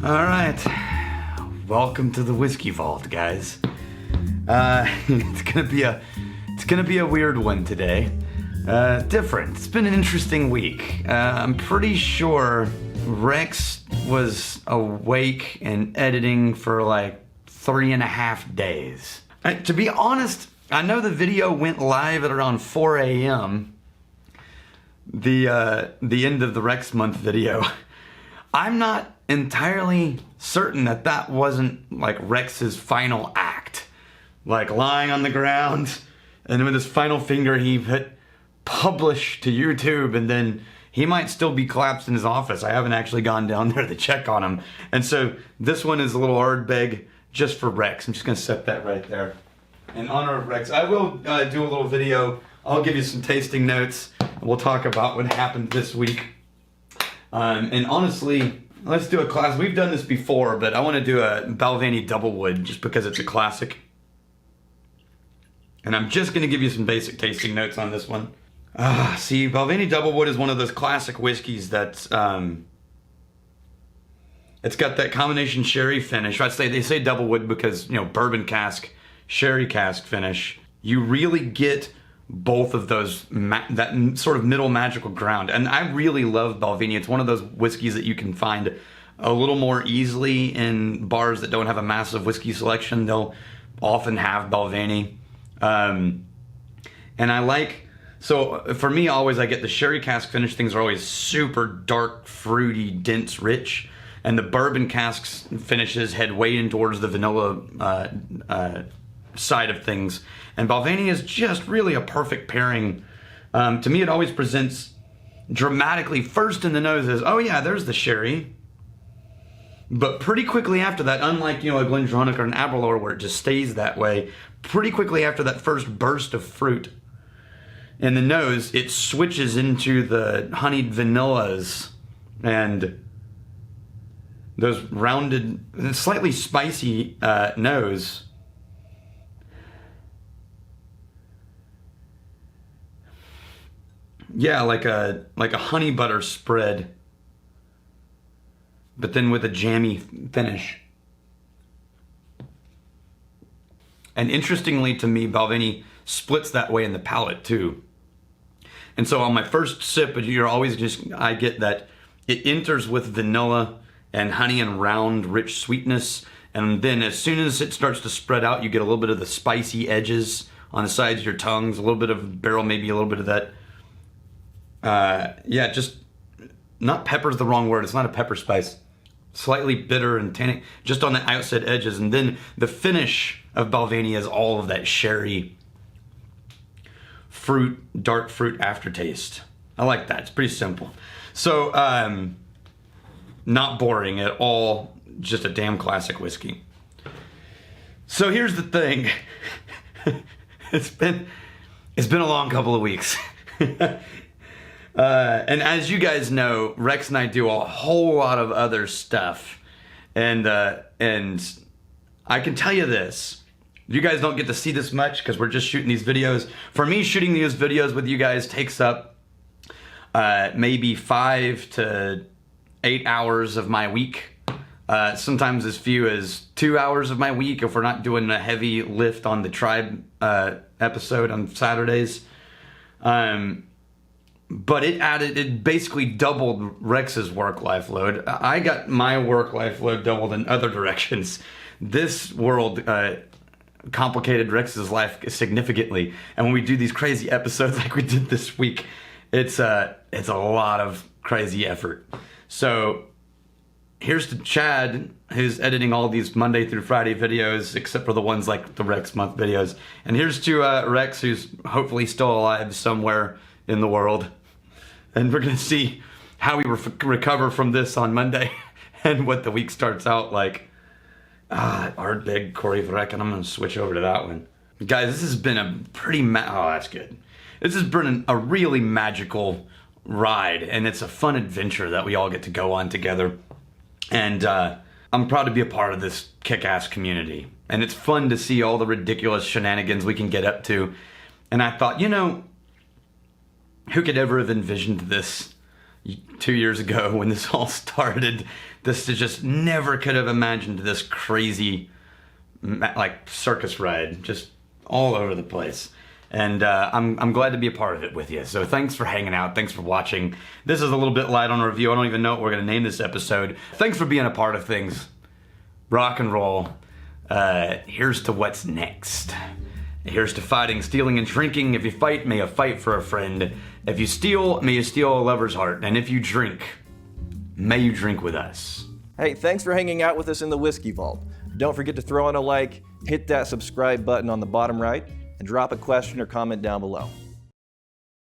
Alright, welcome to the Whiskey Vault, guys. It's gonna be a weird one today. Different. It's been an interesting week. I'm pretty sure Rex was awake and editing for like 3.5 days. To be honest, I know the video went live at around 4 a.m. The end of the Rex month video. I'm not entirely certain that wasn't like Rex's final act. Like lying on the ground and with his final finger he hit publish to YouTube, and then he might still be collapsed in his office. I haven't actually gone down there to check on him. And so this one is a little Ardbeg just for Rex. I'm just gonna set that right there. In honor of Rex, I will do a little video. I'll give you some tasting notes and we'll talk about what happened this week. And honestly, let's do a class. We've done this before, but I want to do a Balvenie DoubleWood just because it's a classic. And I'm just going to give you some basic tasting notes on this one. See, Balvenie DoubleWood is one of those classic whiskeys that's, it's got that combination sherry finish. They say DoubleWood because, you know, bourbon cask, sherry cask finish. You really get both of those, that sort of middle magical ground. And I really love Balvenie. It's one of those whiskeys that you can find a little more easily in bars that don't have a massive whiskey selection. They'll often have Balvenie. And I like, so for me always I get the sherry cask finish things are always super dark, fruity, dense, rich. And the bourbon casks finishes head way in towards the vanilla side of things. And Balvenie is just really a perfect pairing. To me, it always presents dramatically first in the nose as, oh yeah, there's the sherry. But pretty quickly after that, unlike, you know, a Glendronach or an Aberlour where it just stays that way, pretty quickly after that first burst of fruit in the nose, it switches into the honeyed vanillas and those rounded, slightly spicy nose. Yeah, like a honey butter spread, but then with a jammy finish. And interestingly to me, Balvenie splits that way in the palate too. And so on my first sip, I get that it enters with vanilla and honey and round, rich sweetness. And then as soon as it starts to spread out, you get a little bit of the spicy edges on the sides of your tongues, a little bit of barrel, maybe a little bit of that. Yeah, just not pepper's the wrong word. It's not a pepper spice. Slightly bitter and tannic, just on the outside edges. And then the finish of Balvenie is all of that sherry, fruit, dark fruit aftertaste. I like that. It's pretty simple. So, not boring at all. Just a damn classic whiskey. So here's the thing. It's been a long couple of weeks. And as you guys know, Rex and I do a whole lot of other stuff. And I can tell you this. You guys don't get to see this much because we're just shooting these videos. For me, shooting these videos with you guys takes up maybe 5 to 8 hours of my week. Sometimes as few as 2 hours of my week if we're not doing a heavy lift on the Tribe episode on Saturdays. But it basically doubled Rex's work-life load. I got my work-life load doubled in other directions. This world complicated Rex's life significantly. And when we do these crazy episodes like we did this week, it's a lot of crazy effort. So here's to Chad, who's editing all these Monday through Friday videos, except for the ones like the Rex month videos. And here's to Rex, who's hopefully still alive somewhere in the world. And we're going to see how we recover from this on Monday and what the week starts out like. Ardbeg, Corey Vrek, and I'm going to switch over to that one. Guys, this has been a pretty oh, that's good. This has been a really magical ride, and it's a fun adventure that we all get to go on together. And I'm proud to be a part of this kick-ass community. And it's fun to see all the ridiculous shenanigans we can get up to. And I thought, you know, who could ever have envisioned this 2 years ago when this all started. This just never could have imagined this crazy, like, circus ride, just all over the place. And I'm glad to be a part of it with you. So thanks for hanging out. Thanks for watching. This is a little bit light on a review. I don't even know what we're going to name this episode. Thanks for being a part of things. Rock and roll. Here's to what's next. Here's to fighting, stealing, and drinking. If you fight, may you fight for a friend. If you steal, may you steal a lover's heart. And if you drink, may you drink with us. Hey, thanks for hanging out with us in the Whiskey Vault. Don't forget to throw in a like, hit that subscribe button on the bottom right, and drop a question or comment down below.